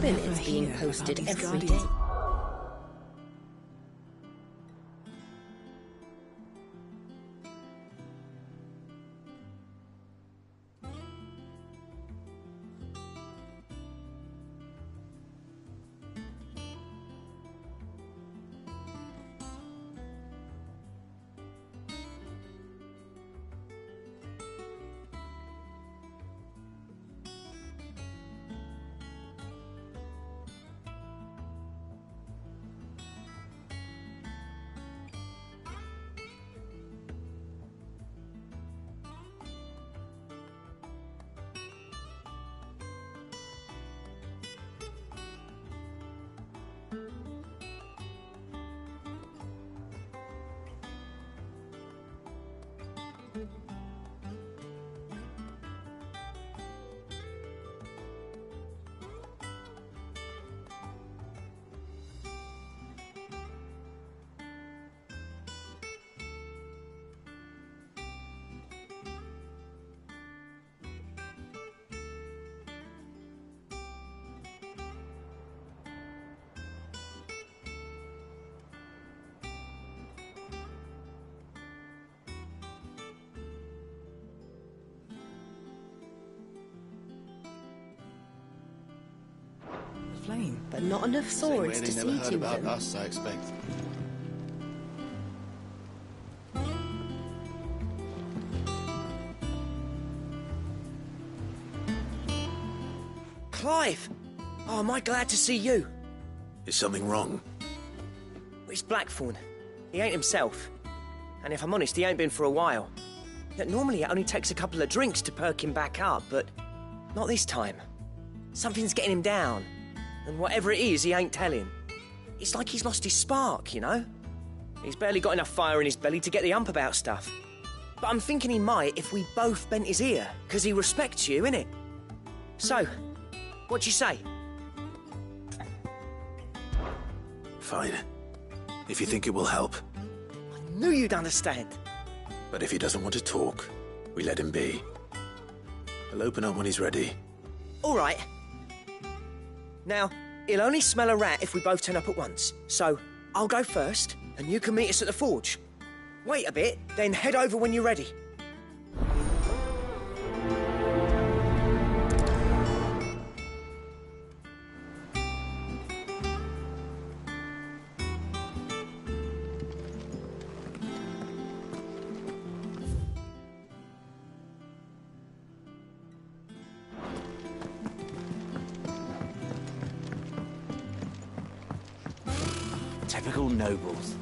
Billets being posted every day. Flame. But not enough swords to see to them. Us, I expect. Clive! Oh, am I glad to see you? Is something wrong? It's Blackthorn. He ain't himself. And if I'm honest, he ain't been for a while. Yet normally it only takes a couple of drinks to perk him back up, but not this time. Something's getting him down. And whatever it is, he ain't telling. It's like he's lost his spark, you know? He's barely got enough fire in his belly to get the ump about stuff. But I'm thinking he might if we both bent his ear, because he respects you, innit? So, what you say? Fine. If you think it will help. I knew you'd understand. But if he doesn't want to talk, we let him be. He'll open up when he's ready. All right. Now, he'll only smell a rat if we both turn up at once. So, I'll go first, and you can meet us at the forge. Wait a bit, then head over when you're ready. Typical nobles.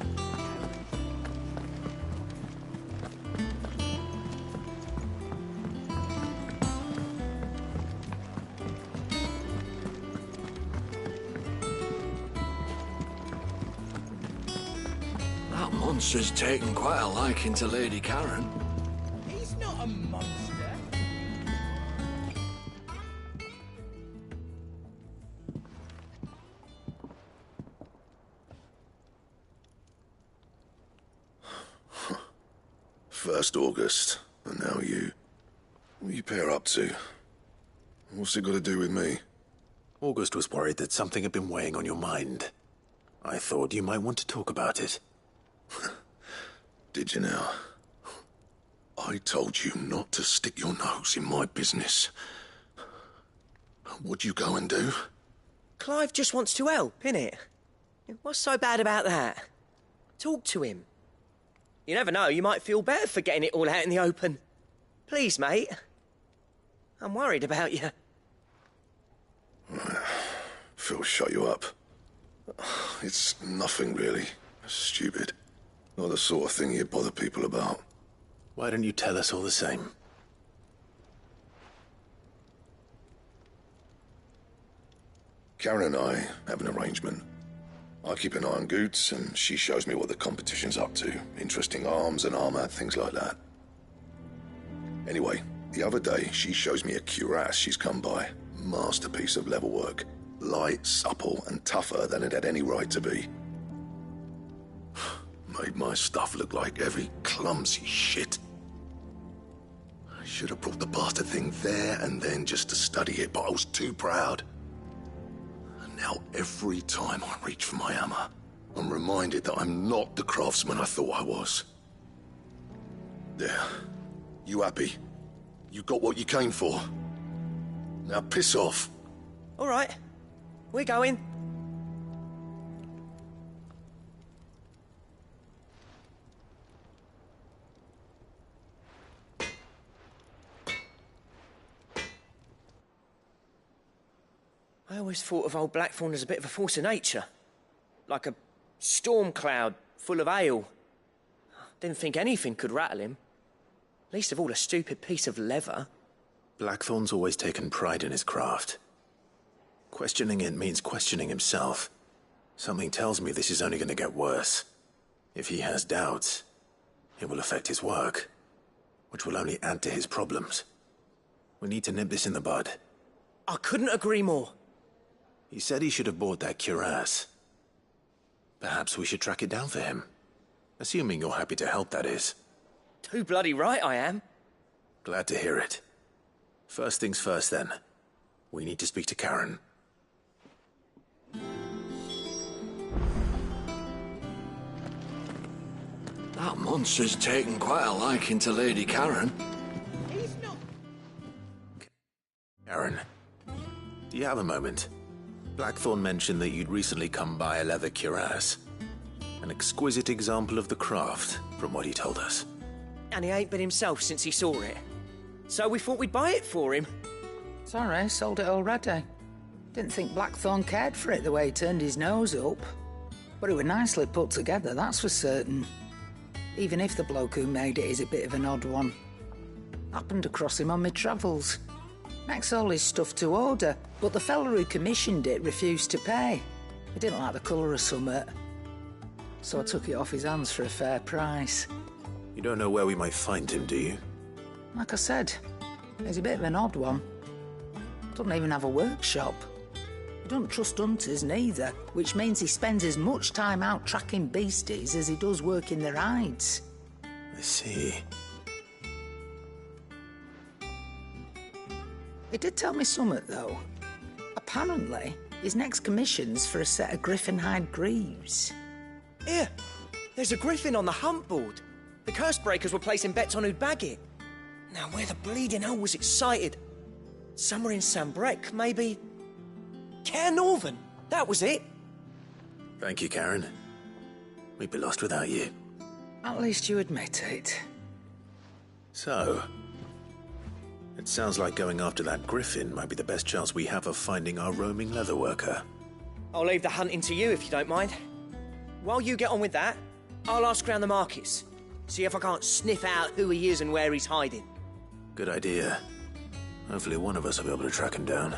That monster's taken quite a liking to Lady Karen. He's not a monster. First August, and now you. What are you pair up to? What's it got to do with me? August was worried that something had been weighing on your mind. I thought you might want to talk about it. Did you now? I told you not to stick your nose in my business. What'd you go and do? Clive just wants to help, innit? What's so bad about that? Talk to him. You never know, you might feel better for getting it all out in the open. Please, mate. I'm worried about you. Phil shut you up. It's nothing, really. Stupid. Not the sort of thing you bother people about. Why don't you tell us all the same? Karen and I have an arrangement. I keep an eye on Goots, and she shows me what the competition's up to. Interesting arms and armor, things like that. Anyway, the other day, she shows me a cuirass she's come by. Masterpiece of level work. Light, supple, and tougher than it had any right to be. Made my stuff look like heavy, clumsy shit. I should have brought the bastard thing there and then just to study it, but I was too proud. Now, every time I reach for my hammer, I'm reminded that I'm not the craftsman I thought I was. There. You happy? You got what you came for. Now piss off. All right, we're going. I always thought of old Blackthorn as a bit of a force of nature. Like a storm cloud full of ale. Didn't think anything could rattle him. Least of all a stupid piece of leather. Blackthorn's always taken pride in his craft. Questioning it means questioning himself. Something tells me this is only going to get worse. If he has doubts, it will affect his work, which will only add to his problems. We need to nip this in the bud. I couldn't agree more. He said he should have bought that cuirass. Perhaps we should track it down for him. Assuming you're happy to help, that is. Too bloody right I am. Glad to hear it. First things first, then. We need to speak to Karen. That monster's taken quite a liking to Lady Karen. He's not. Karen, do you have a moment? Blackthorn mentioned that you'd recently come by a leather cuirass. An exquisite example of the craft, from what he told us. And he ain't been himself since he saw it. So we thought we'd buy it for him. Sorry, sold it already. Didn't think Blackthorn cared for it the way he turned his nose up. But it was nicely put together, that's for certain. Even if the bloke who made it is a bit of an odd one. Happened across him on my travels. Makes all his stuff to order, but the fella who commissioned it refused to pay. He didn't like the colour of summit. So I took it off his hands for a fair price. You don't know where we might find him, do you? Like I said, he's a bit of an odd one. Doesn't even have a workshop. He doesn't trust hunters neither, which means he spends as much time out tracking beasties as he does working their hides. I see. He did tell me something, though. Apparently, his next commission's for a set of griffin hide greaves. Here, there's a griffin on the hunt board. The curse breakers were placing bets on who'd bag it. Now, where the bleeding hell was it sighted? Somewhere in Sambrec, maybe... Cairnorthern, that was it. Thank you, Karen. We'd be lost without you. At least you admit it. So, it sounds like going after that griffin might be the best chance we have of finding our roaming leatherworker. I'll leave the hunting to you if you don't mind. While you get on with that, I'll ask around the markets. See if I can't sniff out who he is and where he's hiding. Good idea. Hopefully one of us will be able to track him down.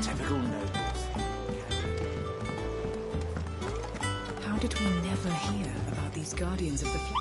Typical nobles. How did we never hear about these guardians of the future?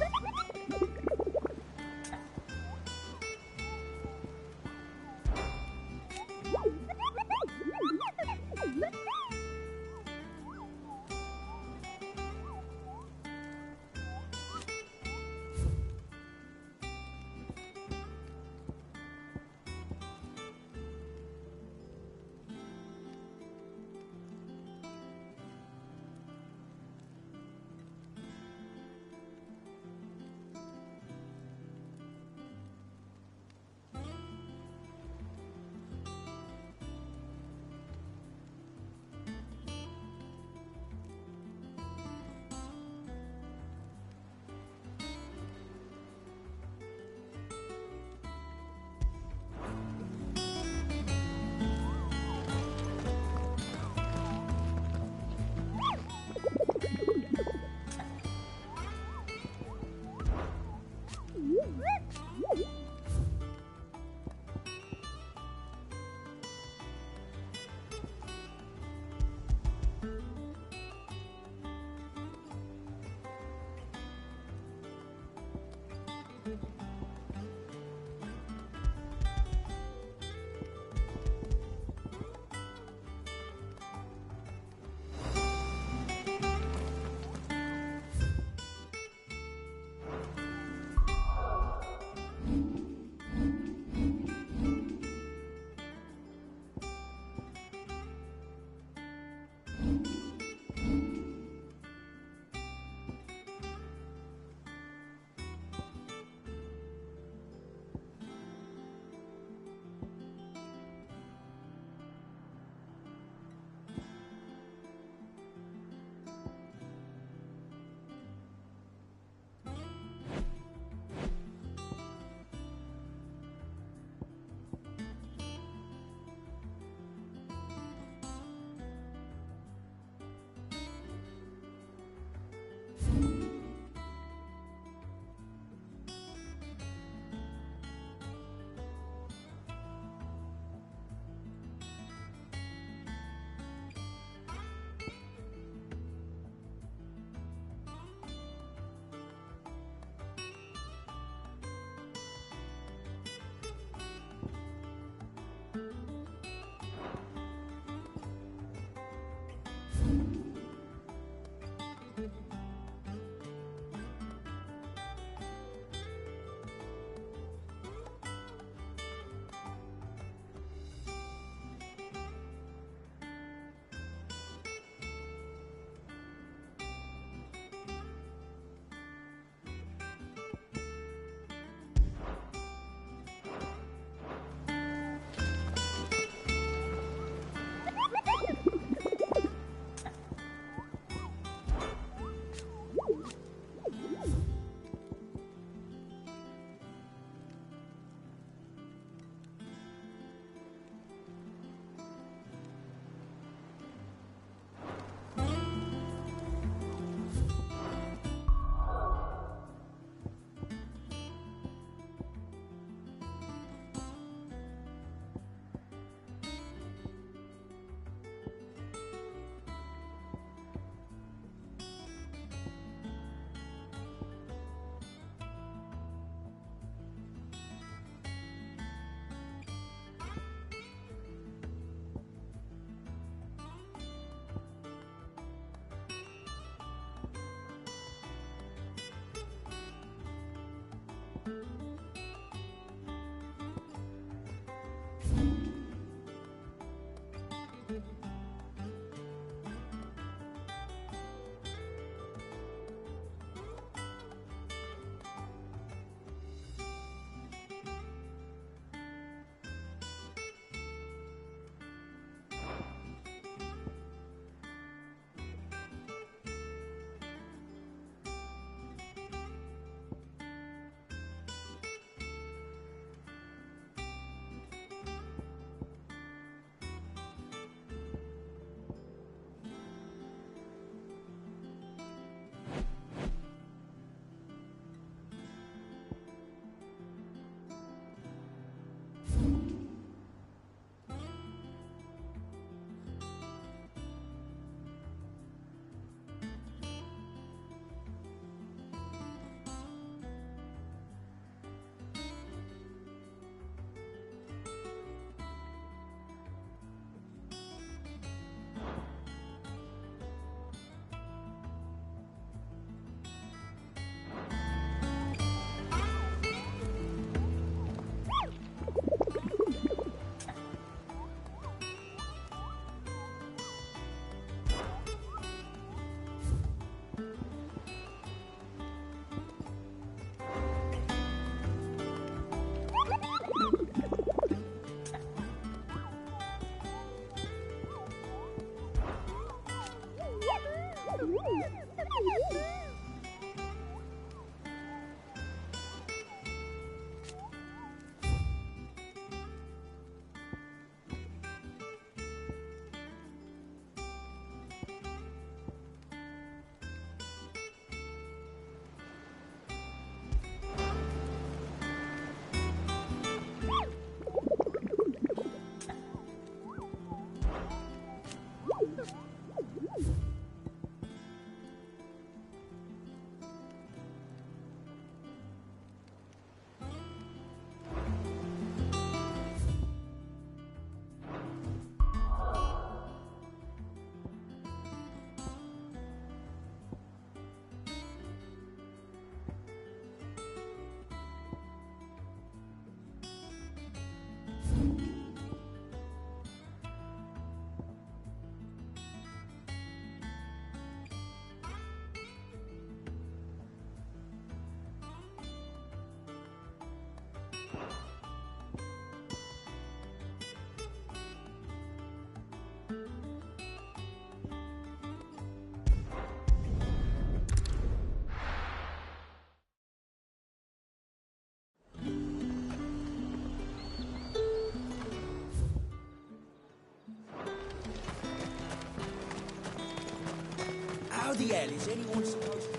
bloody hell is anyone supposed to...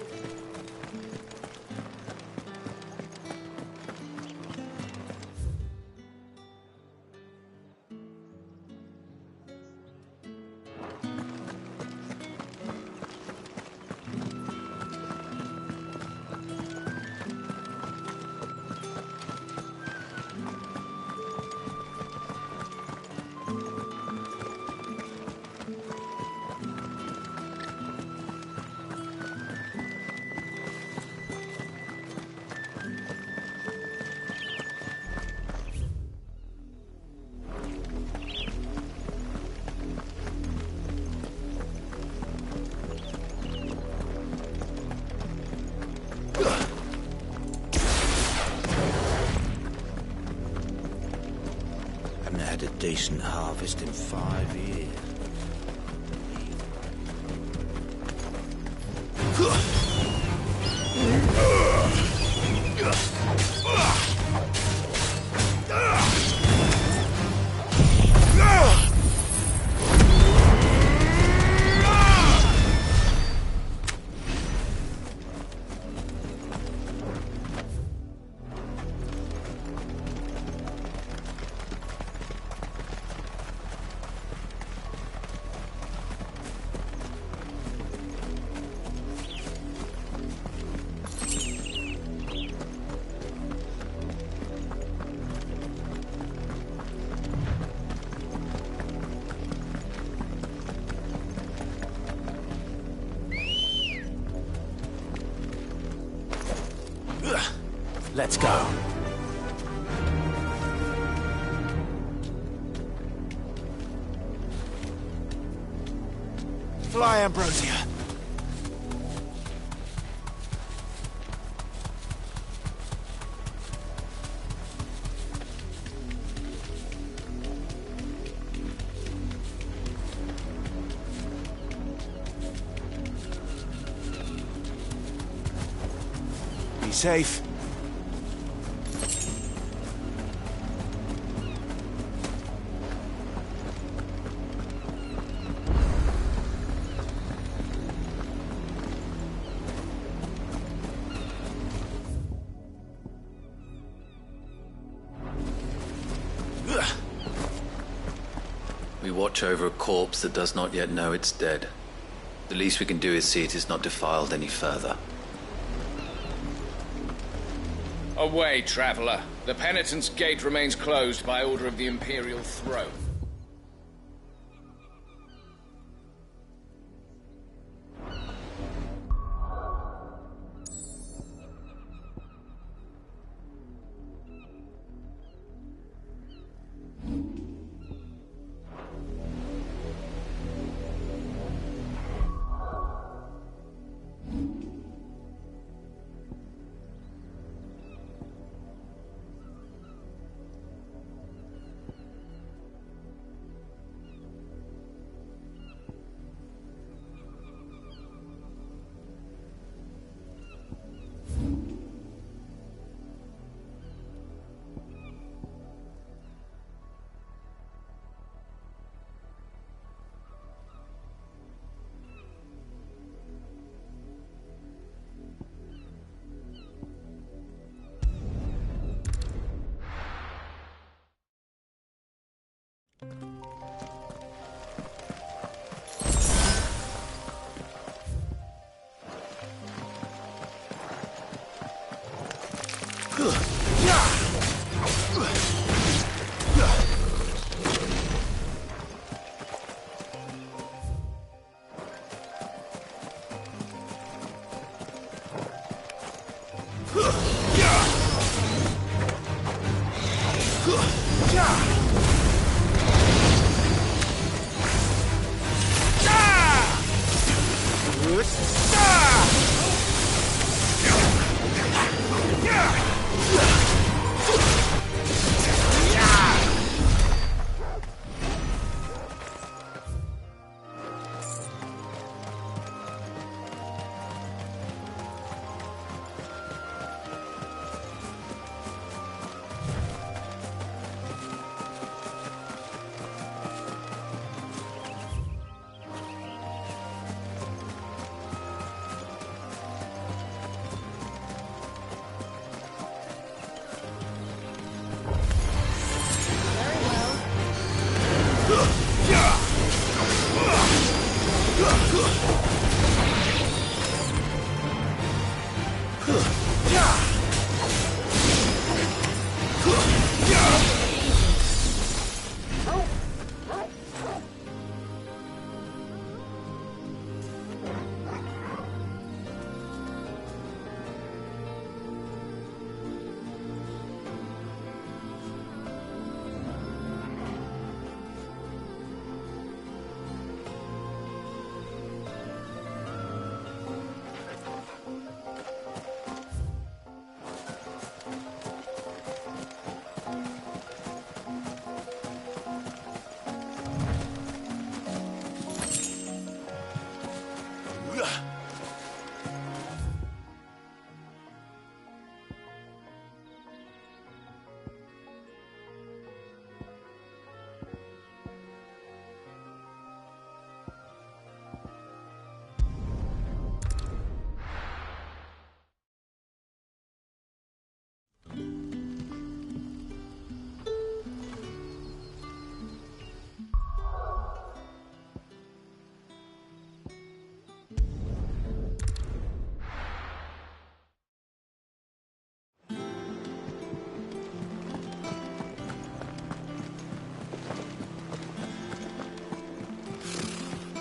Had a decent harvest in 5 years. Let's go. Fly, Ambrosia. Be safe. We watch over a corpse that does not yet know it's dead. The least we can do is see it is not defiled any further. Away, traveler. The penitent's gate remains closed by order of the Imperial throne.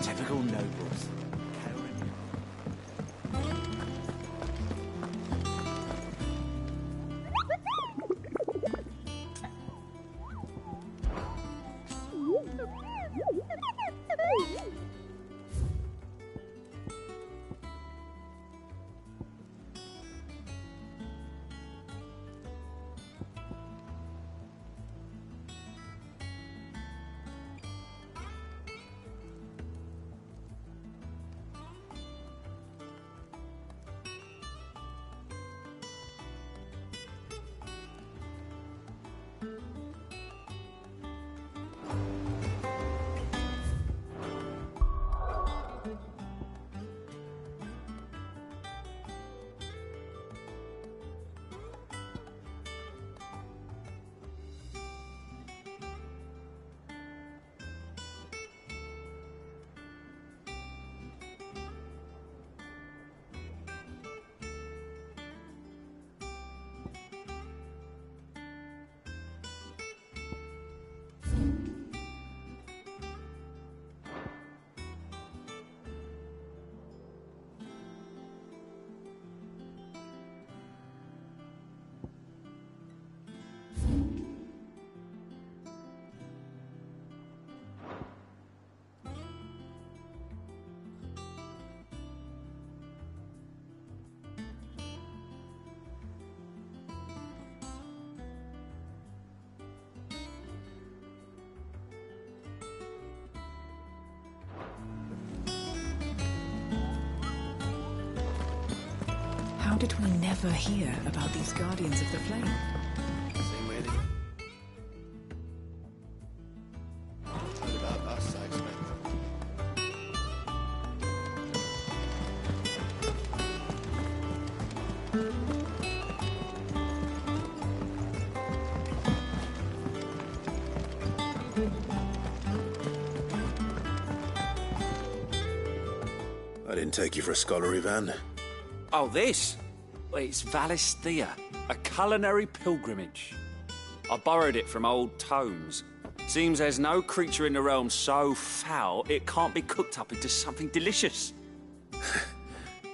Typical nobles. How did we never hear about these Guardians of the Flame? Same way What about us, I expect? I didn't take you for a scholarly van. Oh, this? Well, it's Valisthea, a culinary pilgrimage. I borrowed it from old tomes. Seems there's no creature in the realm so foul it can't be cooked up into something delicious.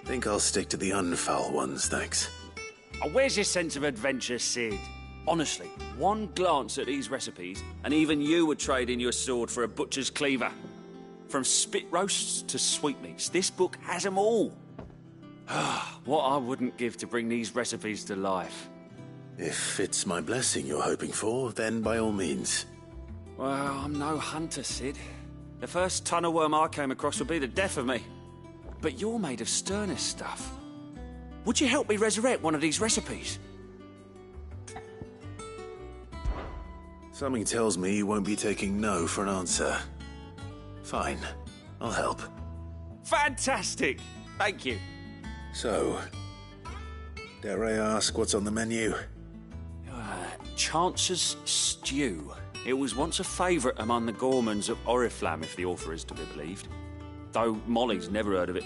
Think I'll stick to the unfoul ones, thanks. Oh, where's your sense of adventure, Sid? Honestly, one glance at these recipes, and even you would trade in your sword for a butcher's cleaver. From spit roasts to sweetmeats, this book has them all. What I wouldn't give to bring these recipes to life. If it's my blessing you're hoping for, then by all means. Well, I'm no hunter, Sid. The first tunnel worm I came across would be the death of me. But you're made of sterner stuff. Would you help me resurrect one of these recipes? Something tells me you won't be taking no for an answer. Fine, I'll help. Fantastic! Thank you. So, dare I ask what's on the menu? Chance's Stew. It was once a favourite among the gourmands of Oriflamme, if the author is to be believed. Though Molly's never heard of it.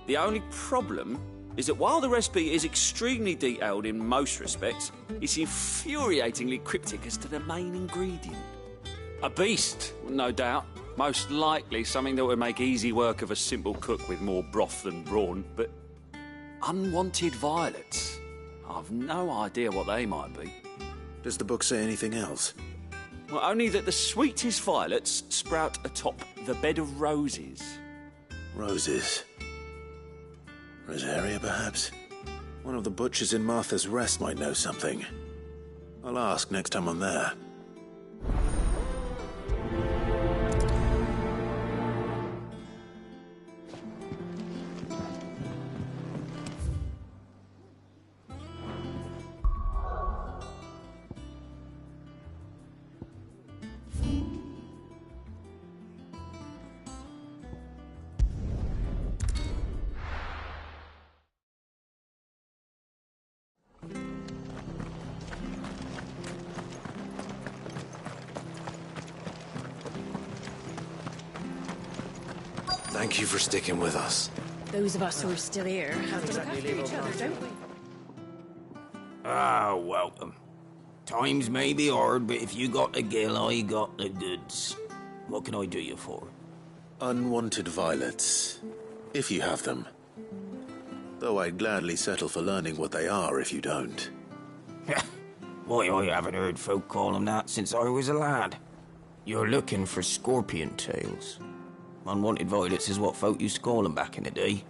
The only problem, is that while the recipe is extremely detailed in most respects, it's infuriatingly cryptic as to the main ingredient. A beast, no doubt. Most likely something that would make easy work of a simple cook with more broth than brawn, but unwanted violets. I've no idea what they might be. Does the book say anything else? Well, only that the sweetest violets sprout atop the bed of roses. Roses. Rosaria, perhaps? One of the butchers in Martha's Rest might know something. I'll ask next time I'm there. Thank you for sticking with us. Those of us who are still here have to look after each other, don't we? Ah, welcome. Times may be hard, but if you got the gill, I got the goods. What can I do you for? Unwanted violets, if you have them. Though I'd gladly settle for learning what they are if you don't. Why, I haven't heard folk call them that since I was a lad. You're looking for scorpion tails. Unwanted violets is what folk used to call them back in the day.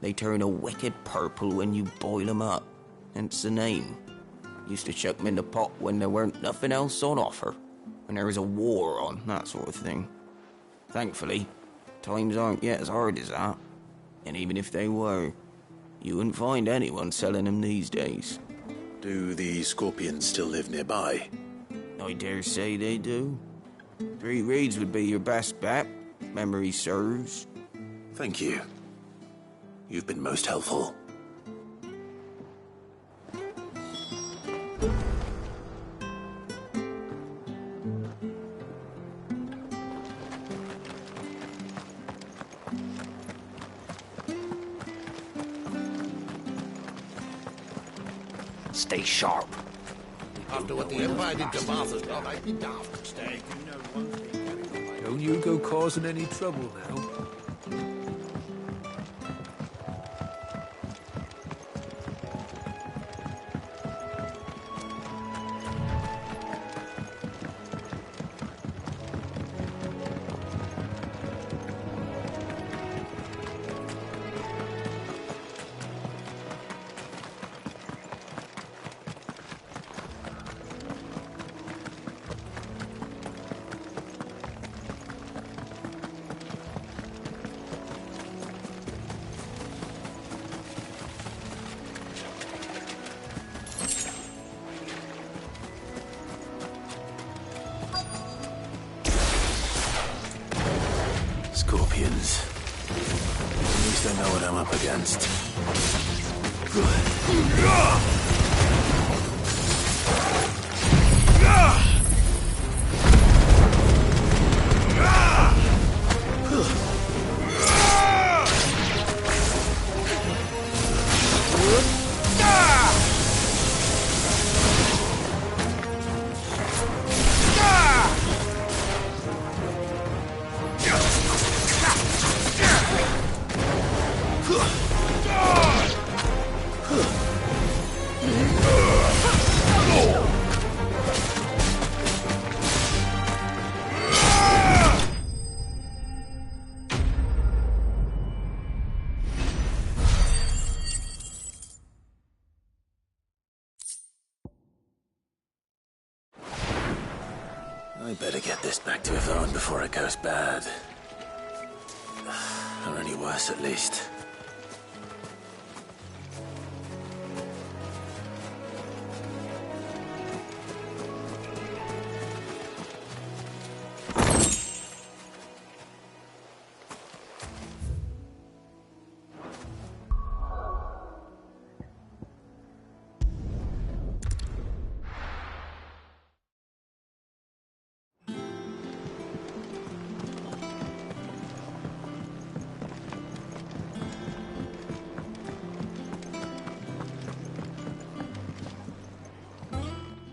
They turn a wicked purple when you boil them up, hence the name. Used to chuck them in the pot when there weren't nothing else on offer, when there was a war on, that sort of thing. Thankfully, times aren't yet as hard as that. And even if they were, you wouldn't find anyone selling them these days. Do the scorpions still live nearby? I dare say they do. 3 Reeds would be your best bet. Memory serves. Thank you. You've been most helpful. Stay sharp. After what the Empire did to Martha's Lot, I'd be daft to stay. Don't you go causing any trouble now. Scorpions. At least I know what I'm up against. I better get this back to Yvonne before it goes bad. Or any worse, at least.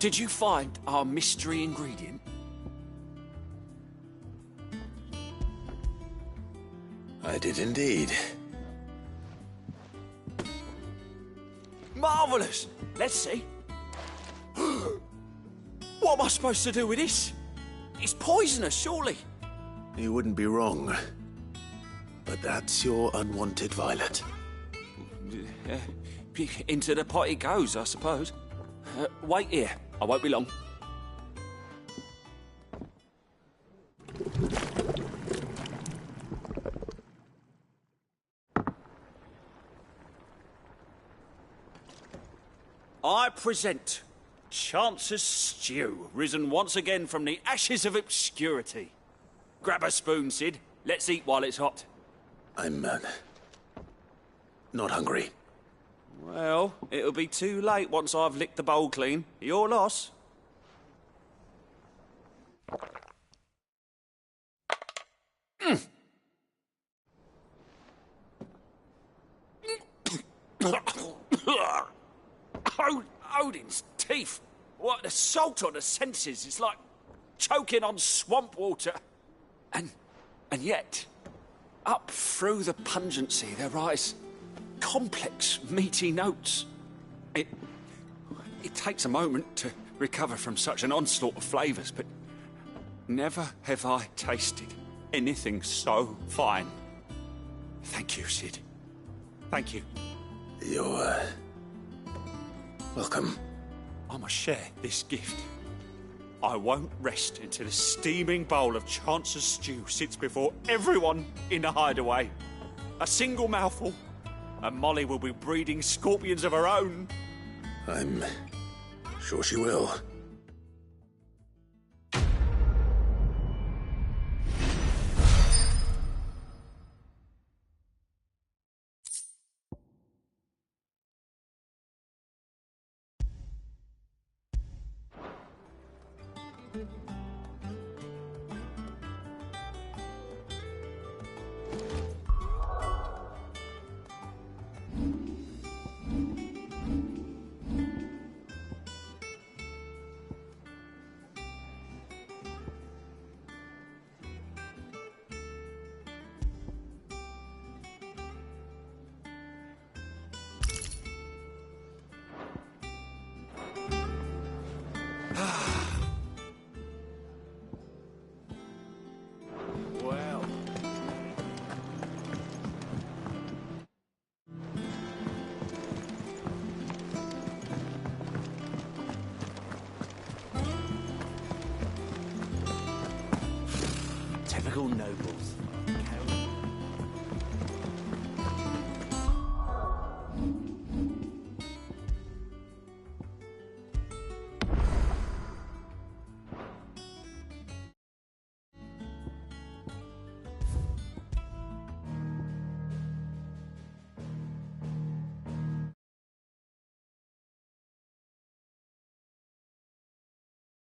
Did you find our mystery ingredient? I did indeed. Marvellous! Let's see. What am I supposed to do with this? It's poisonous, surely. You wouldn't be wrong. But that's your unwanted violet. Into the pot it goes, I suppose. Wait here. I won't be long. I present Chance's Stew, risen once again from the ashes of obscurity. Grab a spoon, Sid. Let's eat while it's hot. I'm, not hungry. Well, it'll be too late once I've licked the bowl clean. Your loss. Odin's teeth. What, the salt on the senses. It's like choking on swamp water. And yet, up through the pungency, there rise complex, meaty notes. It takes a moment to recover from such an onslaught of flavours, but never have I tasted anything so fine. Thank you, Sid. Thank you. You're, welcome. I must share this gift. I won't rest until a steaming bowl of Chance's stew sits before everyone in the hideaway. A single mouthful, and Molly will be breeding scorpions of her own. I'm sure she will. Well. Typical nobles.